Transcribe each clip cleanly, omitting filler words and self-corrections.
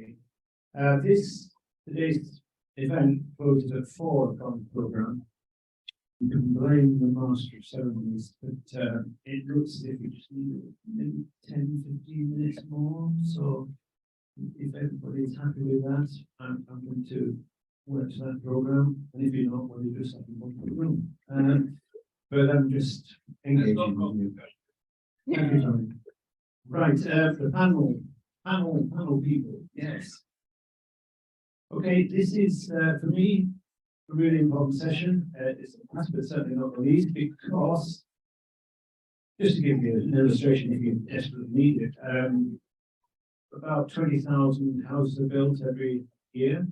Okay. Today's event closes at 4 o'clock program. You can blame the master of ceremonies, but it looks as if we just need maybe 10-15 minutes more. So if everybody's happy with that, I'm going to work to that program. And if you're not, well, you just have to walk to the room. But I'm just engaging with you. Thank you, Tony. Right, the panel people, yes. Okay, this is for me a really important session. It's last but certainly not the least, because just to give you an illustration, if you desperately need it, about 20,000 houses are built every year,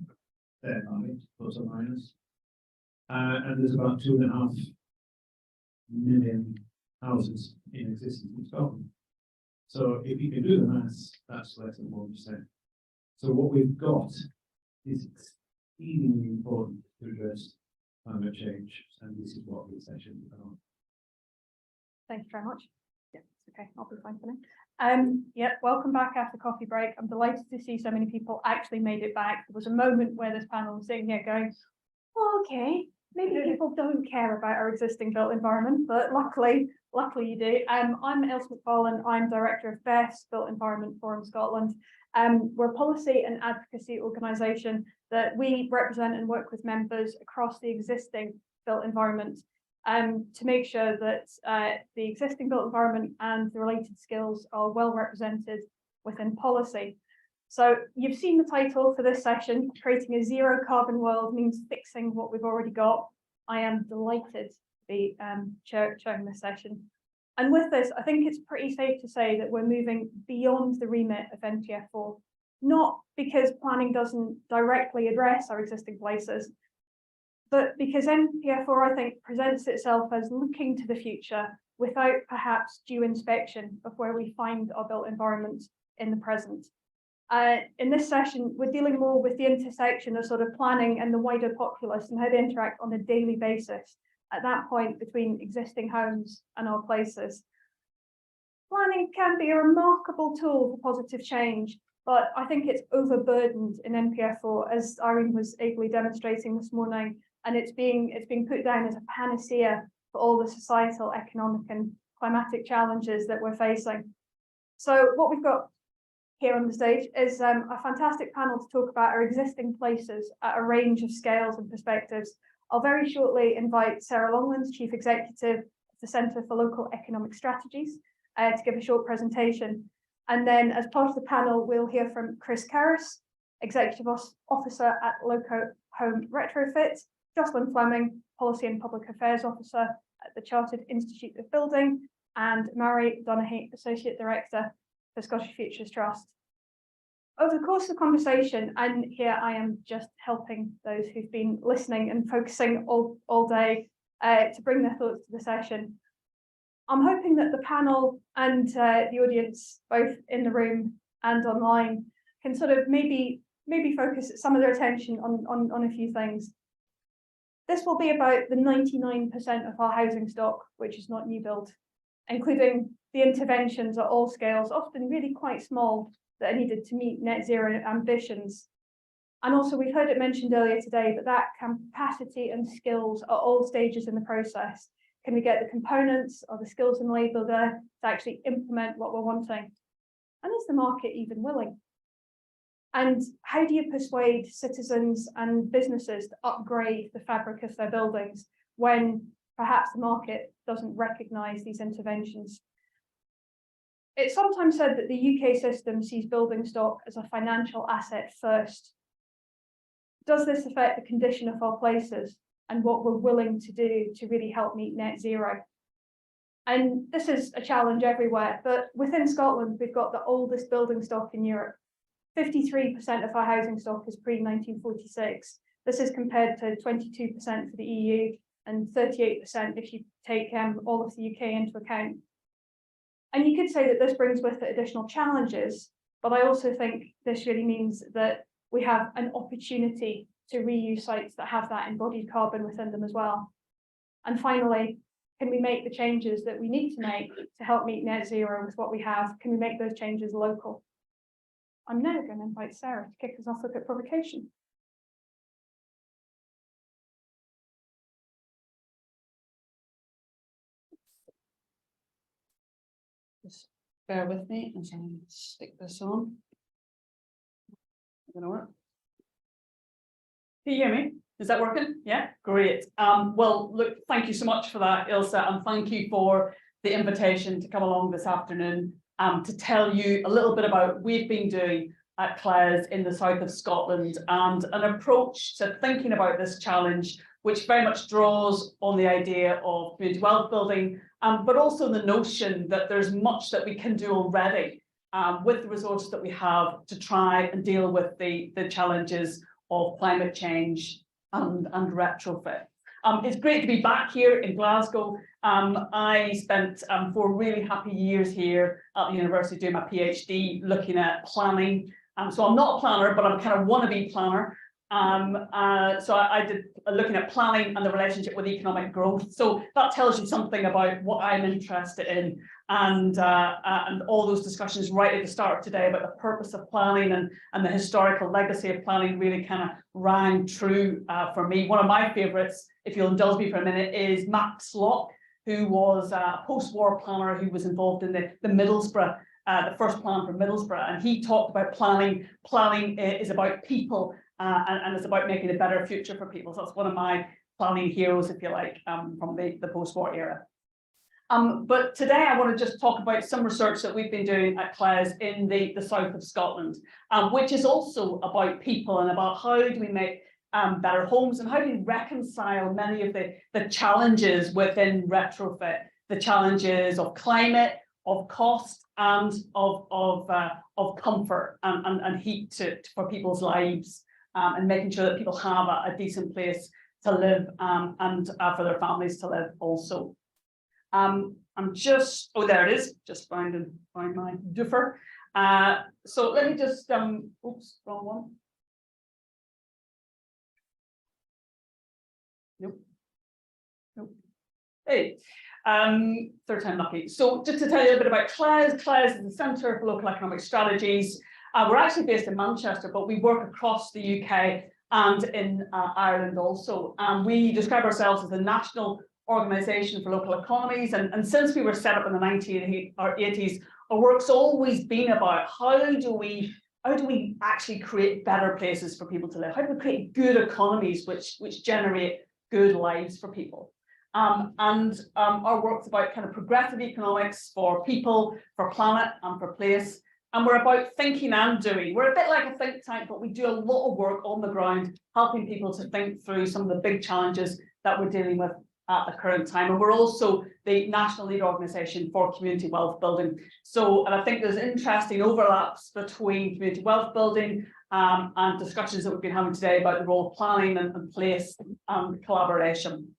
thereby, plus or minus, and there's about 2.5 million houses in existence in Scotland. So if you can do the maths, that's less than 1%. So what we've got is exceedingly important to address climate change, and this is what this session is about. Thank you very much. Yeah, it's okay, I'll be fine for now. Yeah, welcome back after coffee break. I'm delighted to see so many people actually made it back. There was a moment where this panel was sitting here going, oh, okay, maybe people don't care about our existing built environment, but luckily you do. I'm Ailsa McFarlane. I'm Director of BESS, Built Environment Forum Scotland. We're a policy and advocacy organisation that we represent and work with members across the existing built environment to make sure that the existing built environment and the related skills are well represented within policy. So you've seen the title for this session, Creating a Zero Carbon World Means Fixing What We've Already Got. I am delighted to be chairing this session. And with this, I think it's pretty safe to say that we're moving beyond the remit of NPF4, not because planning doesn't directly address our existing places, but because NPF4, I think, presents itself as looking to the future without perhaps due inspection of where we find our built environment in the present. In this session, we're dealing more with the intersection of sort of planning and the wider populace and how they interact on a daily basis at that point between existing homes and our places. Planning can be a remarkable tool for positive change, but I think it's overburdened in NPF4, as Irene was ably demonstrating this morning, and it's being put down as a panacea for all the societal, economic and climatic challenges that we're facing. So what we've got here on the stage is a fantastic panel to talk about our existing places at a range of scales and perspectives. I'll very shortly invite Sarah Longlands, Chief Executive of the Centre for Local Economic Strategies, to give a short presentation. And then as part of the panel, we'll hear from Chris Karras, Executive Officer at Loco Home Retrofit, Jocelyn Fleming, Policy and Public Affairs Officer at the Chartered Institute of Building, and Mary Donaghy, Associate Director for Scottish Futures Trust. Over the course of the conversation, and here I am just helping those who've been listening and focusing all day to bring their thoughts to the session, I'm hoping that the panel and the audience, both in the room and online, can sort of maybe focus some of their attention on a few things. This will be about the 99% of our housing stock, which is not new build, including the interventions at all scales, often really quite small, that are needed to meet net zero ambitions. And also, we've heard it mentioned earlier today, but that capacity and skills at all stages in the process. Can we get the components or the skills and labour there to actually implement what we're wanting? And is the market even willing? And how do you persuade citizens and businesses to upgrade the fabric of their buildings when perhaps the market doesn't recognise these interventions? It's sometimes said that the UK system sees building stock as a financial asset first. Does this affect the condition of our places and what we're willing to do to really help meet net zero? And this is a challenge everywhere, but within Scotland, we've got the oldest building stock in Europe. 53% of our housing stock is pre-1946. This is compared to 22% for the EU and 38% if you take all of the UK into account. And you could say that this brings with it additional challenges, but I also think this really means that we have an opportunity to reuse sites that have that embodied carbon within them as well. And finally, can we make the changes that we need to make to help meet net zero with what we have? Can we make those changes local? I'm now going to invite Sarah to kick us off with a provocation. Just bear with me as I stick this on. Gonna work. Can you hear me? Is that working? Yeah, great. Well, look, thank you so much for that, Ilse, and thank you for the invitation to come along this afternoon to tell you a little bit about what we've been doing at Cles in the south of Scotland and an approach to thinking about this challenge, which very much draws on the idea of community wealth building, but also the notion that there's much that we can do already with the resources that we have to try and deal with the challenges of climate change and retrofit. It's great to be back here in Glasgow. I spent 4 really happy years here at the university doing my PhD looking at planning. So I'm not a planner, but I'm kind of wannabe planner. So I did looking at planning and the relationship with economic growth. So that tells you something about what I'm interested in, and all those discussions right at the start of today about the purpose of planning and the historical legacy of planning really kind of rang true for me. One of my favourites, if you'll indulge me for a minute, is Max Locke, who was a post-war planner who was involved in the Middlesbrough. The first plan for Middlesbrough, and he talked about planning. Planning is about people, and it's about making a better future for people. So that's one of my planning heroes, if you like, from the post-war era. But today I want to just talk about some research that we've been doing at Cles in the south of Scotland, which is also about people and about how do we make better homes and how do we reconcile many of the challenges within retrofit, the challenges of climate, of cost, and of comfort and heat for people's lives, and making sure that people have a decent place to live and for their families to live also. I'm just, oh, there it is, just find my doofer. So let me just, oops, wrong one. Nope. Hey, third time lucky. So just to tell you a bit about Cles. Cles is the Centre for Local Economic Strategies. We're actually based in Manchester, but we work across the UK and in Ireland also. We describe ourselves as a national organisation for local economies, and since we were set up in the 1980s, our work's always been about how do we actually create better places for people to live? How do we create good economies which generate good lives for people? Our work's about kind of progressive economics for people, for planet, and for place. And we're about thinking and doing. We're a bit like a think tank, but we do a lot of work on the ground, helping people to think through some of the big challenges that we're dealing with at the current time. And we're also the national lead organisation for community wealth building. So, and I think there's interesting overlaps between community wealth building and discussions that we've been having today about the role of planning and place and collaboration.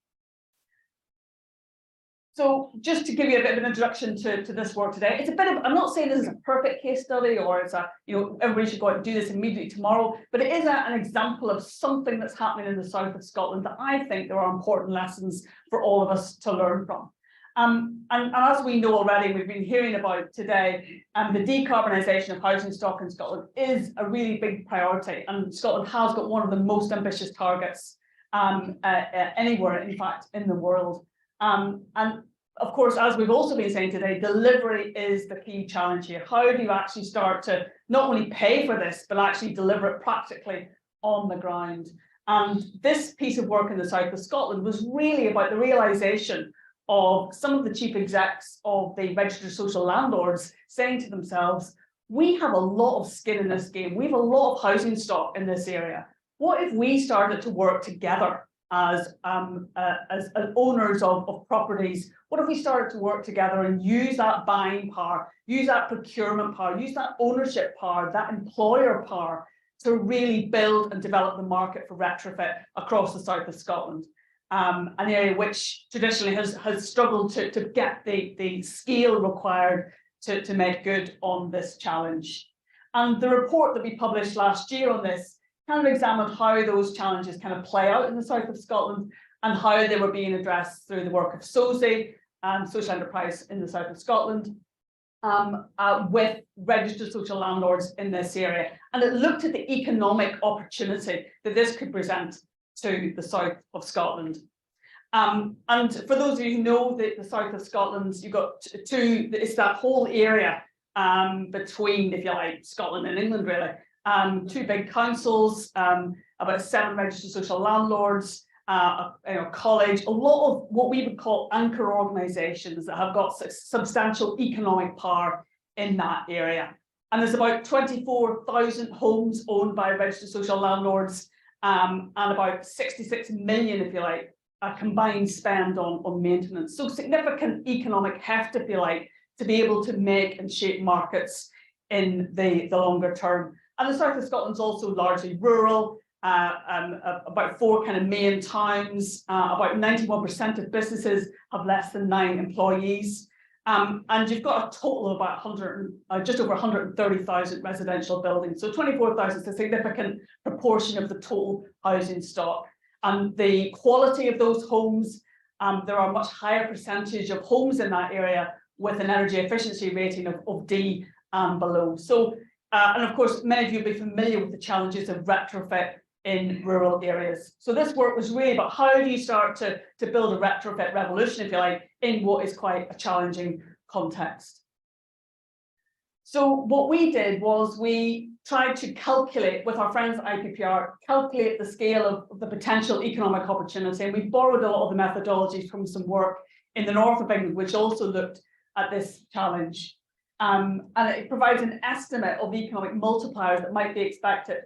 So just to give you a bit of an introduction to this work today, it's a bit of, I'm not saying this is a perfect case study or it's a, everybody should go out and do this immediately tomorrow, but it is an example of something that's happening in the south of Scotland that I think there are important lessons for all of us to learn from. And as we know already, we've been hearing about today, the decarbonisation of housing stock in Scotland is a really big priority, and Scotland has got one of the most ambitious targets anywhere, in fact, in the world. And of course, as we've also been saying today, delivery is the key challenge here. How do you actually start to not only pay for this, but actually deliver it practically on the ground? And this piece of work in the south of Scotland was really about the realisation of some of the chief execs of the registered social landlords saying to themselves, we have a lot of skin in this game. We have a lot of housing stock in this area. What if we started to work together as owners of properties? What if we started to work together and use that buying power, use that procurement power, use that ownership power, that employer power to really build and develop the market for retrofit across the south of Scotland? An area which traditionally has struggled to get the scale required to make good on this challenge. And the report that we published last year on this kind of examined how those challenges kind of play out in the south of Scotland and how they were being addressed through the work of SOSE, social enterprise in the south of Scotland, with registered social landlords in this area. And it looked at the economic opportunity that this could present to the south of Scotland. And for those of you who know the south of Scotland, you've got it's that whole area between, if you like, Scotland and England, really. Two big councils, about 7 registered social landlords, college, a lot of what we would call anchor organisations that have got substantial economic power in that area. And there's about 24,000 homes owned by registered social landlords, and about 66 million, if you like, combined spend on maintenance. So significant economic heft, if you like, to be able to make and shape markets in the longer term. And the south of Scotland's also largely rural, about 4 kind of main towns, about 91% of businesses have less than 9 employees. And you've got a total of about just over 130,000 residential buildings. So 24,000 is a significant proportion of the total housing stock. And the quality of those homes, there are a much higher percentage of homes in that area with an energy efficiency rating of D and below. So, and of course, many of you will be familiar with the challenges of retrofit in rural areas. So this work was really about how do you start to build a retrofit revolution, if you like, in what is quite a challenging context. So what we did was we tried to calculate with our friends at IPPR, calculate the scale of the potential economic opportunity. And we borrowed a lot of the methodologies from some work in the north of England, which also looked at this challenge. And it provides an estimate of the economic multipliers that might be expected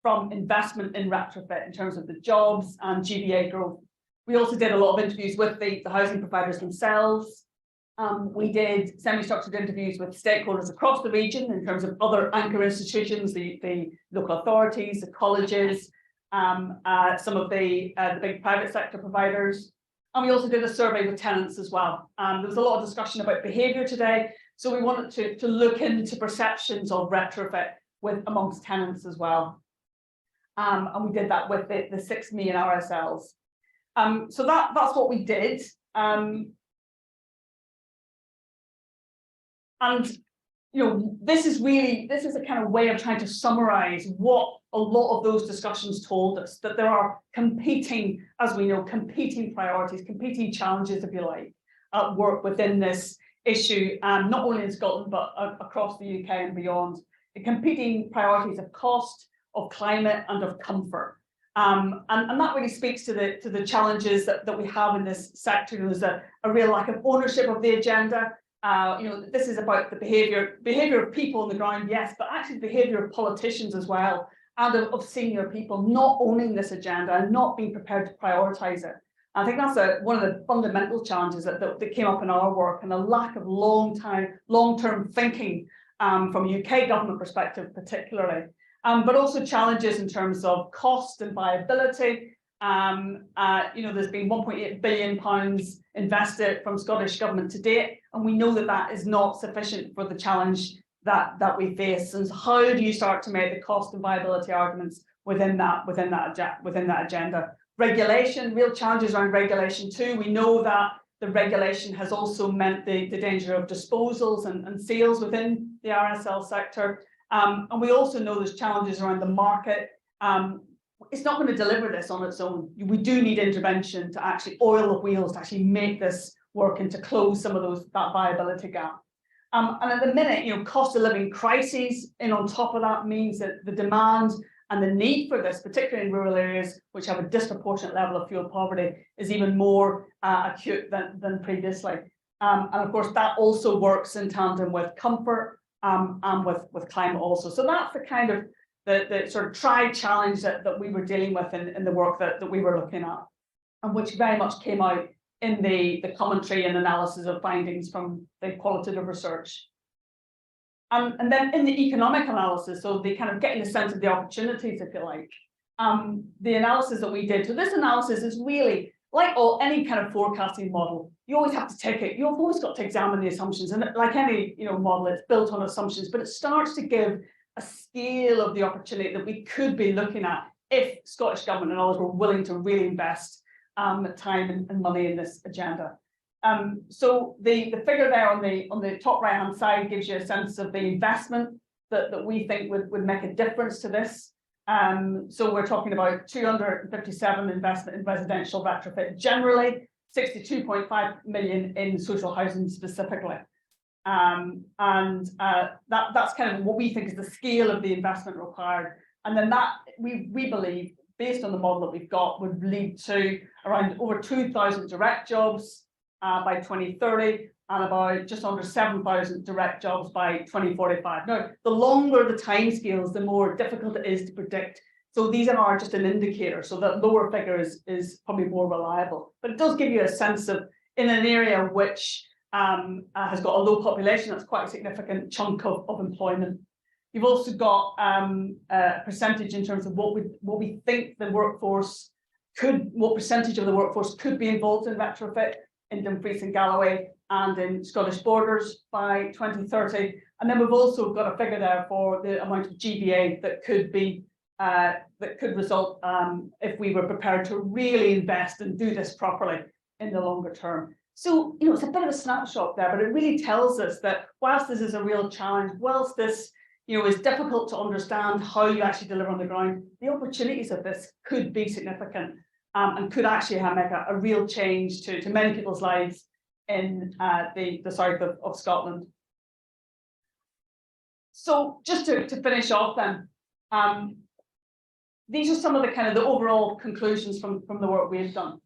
from investment in retrofit in terms of the jobs and GBA growth. We also did a lot of interviews with the housing providers themselves. We did semi-structured interviews with stakeholders across the region in terms of other anchor institutions, the local authorities, the colleges, some of the big private sector providers. And we also did a survey with tenants as well. There was a lot of discussion about behaviour today. So we wanted to look into perceptions of retrofit amongst tenants as well. And we did that with the 6 million RSLs. So that's what we did. And this is a kind of way of trying to summarize what a lot of those discussions told us, that there are competing, as we know, competing priorities, competing challenges, if you like, at work within this issue, not only in Scotland, but across the UK and beyond. The competing priorities of cost, of climate, and of comfort. And that really speaks to the challenges that we have in this sector. There's a real lack of ownership of the agenda. This is about the behaviour of people on the ground, yes, but actually the behaviour of politicians as well, and of senior people not owning this agenda and not being prepared to prioritise it. I think that's one of the fundamental challenges that came up in our work, and a lack of long-term thinking from a UK government perspective particularly, but also challenges in terms of cost and viability. There's been £1.8 billion invested from Scottish Government to date, and we know that is not sufficient for the challenge that we face. And how do you start to make the cost and viability arguments within that agenda? Regulation, real challenges around regulation too. We know that the regulation has also meant the danger of disposals and sales within the RSL sector. And we also know there's challenges around the market. It's not going to deliver this on its own. We do need intervention to actually oil the wheels, to actually make this work and to close some of that viability gap. And at the minute, cost of living crises on top of that means that the demand and the need for this, particularly in rural areas, which have a disproportionate level of fuel poverty, is even more acute than previously. And of course, that also works in tandem with comfort and with climate also. So that's the kind of the sort of tri-challenge that we were dealing with in the work that we were looking at, and which very much came out in the commentary and analysis of findings from the qualitative research. And then in the economic analysis, so the kind of getting a sense of the opportunities, if you like, the analysis that we did. So this analysis is really like any kind of forecasting model. You always have to take it. You've always got to examine the assumptions, and like any model, it's built on assumptions, but it starts to give a scale of the opportunity that we could be looking at if Scottish Government and others were willing to really invest time and money in this agenda. So the figure there on the top right hand side gives you a sense of the investment that we think would make a difference to this. So we're talking about 257 investment in residential retrofit generally, 62.5 million in social housing specifically. That's kind of what we think is the scale of the investment required. And then that we believe, based on the model that we've got, would lead to around over 2,000 direct jobs by 2030 and about just under 7,000 direct jobs by 2045. Now, the longer the timescales, the more difficult it is to predict. So these are just an indicator, so that lower figure is probably more reliable. But it does give you a sense of, in an area which has got a low population, that's quite a significant chunk of employment. You've also got a percentage in terms of what we think the workforce what percentage of the workforce could be involved in retrofit in Dumfries and Galloway and in Scottish Borders by 2030. And then we've also got a figure there for the amount of GBA that could be that could result if we were prepared to really invest and do this properly in the longer term. So, you know, it's a bit of a snapshot there, but it really tells us that whilst this is a real challenge, whilst this, you know, is difficult to understand how you actually deliver on the ground, the opportunities of this could be significant and could actually make a real change to many people's lives in the south of Scotland. So just to finish off then, these are some of the kind of the overall conclusions from the work we've done.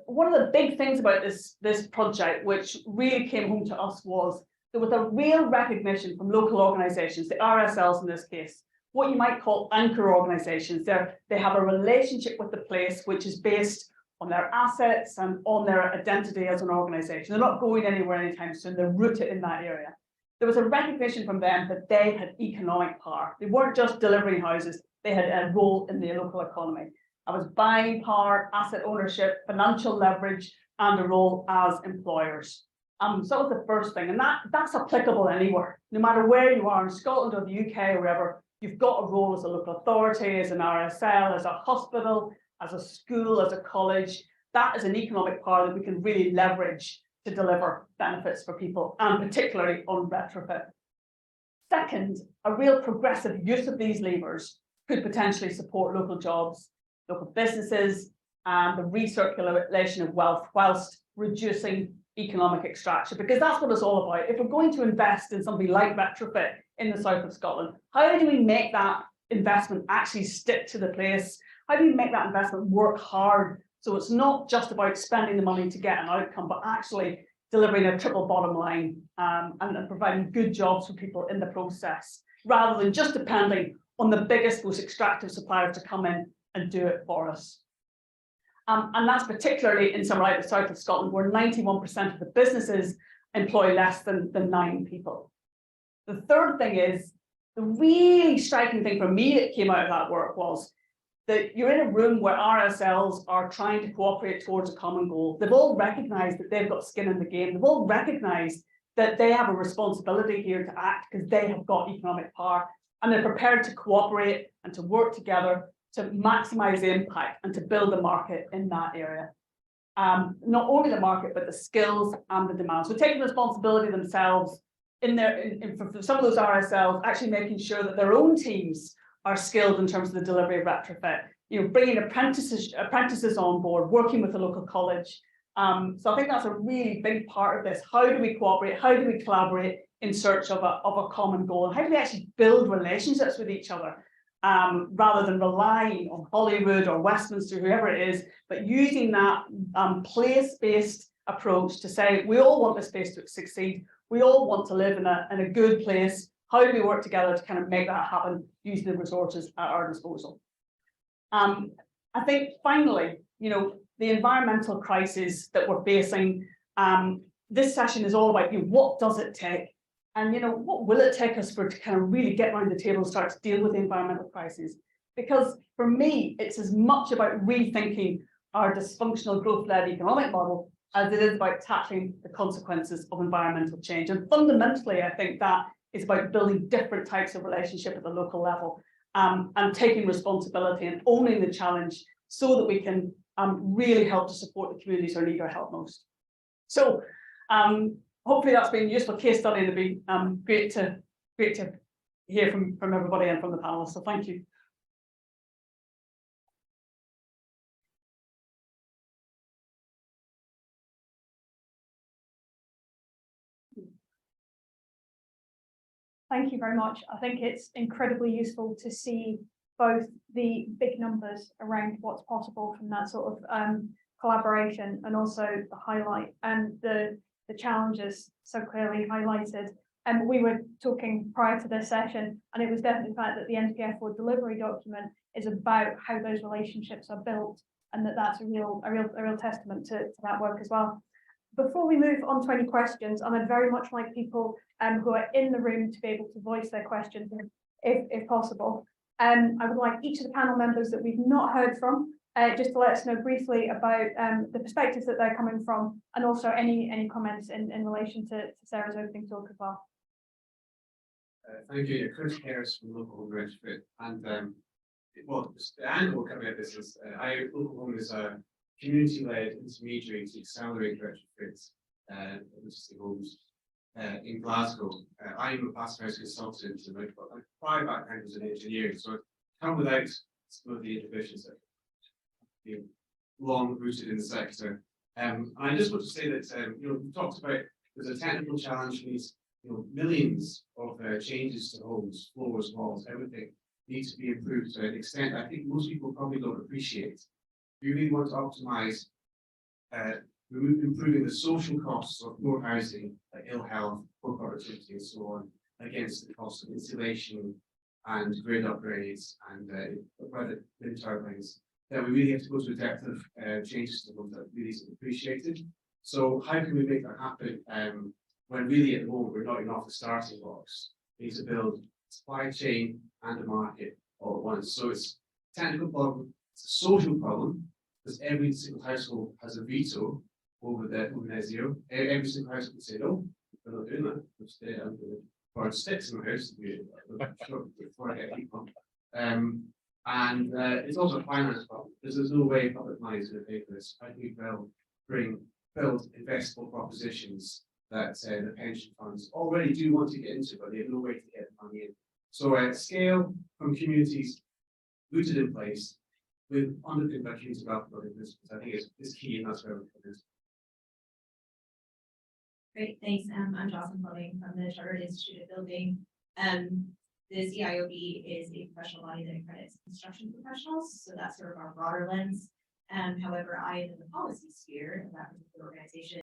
One of the big things about this project, which really came home to us, was there was a real recognition from local organisations, the RSLs in this case, what you might call anchor organisations. They have a relationship with the place which is based on their assets and on their identity as an organisation. They're not going anywhere anytime soon, they're rooted in that area. There was a recognition from them that they had economic power. They weren't just delivering houses, they had a role in the local economy. I was buying power, asset ownership, financial leverage, and a role as employers. So that was the first thing, and that's applicable anywhere, no matter where you are in Scotland or the UK or wherever. You've got a role as a local authority, as an RSL, as a hospital, as a school, as a college. That is an economic power that we can really leverage to deliver benefits for people, and particularly on retrofit. Second, a real progressive use of these levers could potentially support local jobs, local businesses, and the recirculation of wealth whilst reducing economic extraction, because that's what it's all about. If we're going to invest in something like retrofit in the south of Scotland, how do we make that investment actually stick to the place? How do we make that investment work hard, so it's not just about spending the money to get an outcome, but actually delivering a triple bottom line and providing good jobs for people in the process, rather than just depending on the biggest, most extractive suppliers to come in and do it for us. And that's particularly in somewhere like the south of Scotland, where 91% of the businesses employ less than 9 people. The third thing is, the really striking thing for me that came out of that work was that you're in a room where RSLs are trying to cooperate towards a common goal. They've all recognised that they've got skin in the game. They've all recognised that they have a responsibility here to act because they have got economic power, and they're prepared to cooperate and to work together to maximise the impact and to build the market in that area. Not only the market, but the skills and the demand. So taking responsibility themselves for some of those RSLs, actually making sure that their own teams are skilled in terms of the delivery of retrofit, you know, bringing apprentices on board, working with the local college. So I think that's a really big part of this. How do we cooperate? How do we collaborate in search of a common goal? And how do we actually build relationships with each other? Rather than relying on Holyrood or Westminster, whoever it is, but using that place-based approach to say, we all want this space to succeed. We all want to live in a good place. How do we work together to kind of make that happen using the resources at our disposal? I think finally, you know, the environmental crisis that we're facing, this session is all about, you know, what does it take? And, you know, what will it take us to kind of really get around the table and start to deal with the environmental crisis? Because for me, it's as much about rethinking our dysfunctional growth-led economic model as it is about tackling the consequences of environmental change. And fundamentally, I think that is about building different types of relationship at the local level and taking responsibility and owning the challenge so that we can really help to support the communities who need our help most. So hopefully that's been a useful case study, and it'd be great to hear from everybody and from the panel. So thank you. Thank you very much. I think it's incredibly useful to see both the big numbers around what's possible from that sort of collaboration, and also the highlight and the challenges so clearly highlighted. And we were talking prior to this session, and it was definitely the fact that the NPF4 delivery document is about how those relationships are built, and that's a real testament to that work as well. Before we move on to any questions, and I'd very much like people who are in the room to be able to voice their questions if possible. I would like each of the panel members that we've not heard from just to let us know briefly about the perspectives that they're coming from, and also any comments in relation to Sarah's opening talk as well. Thank you. Chris Harris from Local Home Retrofit. And well, the angle coming at this is Local Home is a community-led intermediary to accelerate retrofits, existing homes in Glasgow. I'm a passive house consultant, and my prior background was in engineering, so I come without some of the inhibitions that been long rooted in the sector. And I just want to say that we talked about there's a technical challenge. These millions of changes to homes, floors, walls, everything needs to be improved to an extent I think most people probably don't appreciate. We really want to optimize improving the social costs of poor housing, like ill health, poor productivity, and so on, against the cost of insulation and grid upgrades and whether wind turbines. Then we really have to go to the depth of changes to homes that really isn't appreciated. So how can we make that happen when really at the moment we're not even off the starting blocks? We need to build supply chain and a market all at once. So it's a technical problem, it's a social problem, because every single household has a veto over net zero. Every single household can say, no, we're not doing that. We'll stay, I'm going to burn sticks in my house before I get heat pump. And it's also a finance problem, because there's no way public money is going to pay for this. How do we build investable propositions that the pension funds already do want to get into, but they have no way to get the money in? So scale from communities rooted in place, with underpinned by community development, I think is key, and that's where we're focused. Great, thanks. I'm Jocelyn Fleming from the Chartered Institute of Building. The CIOB is a professional body that accredits construction professionals, so that's sort of our broader lens. However, I am in the policy sphere of that particular organization.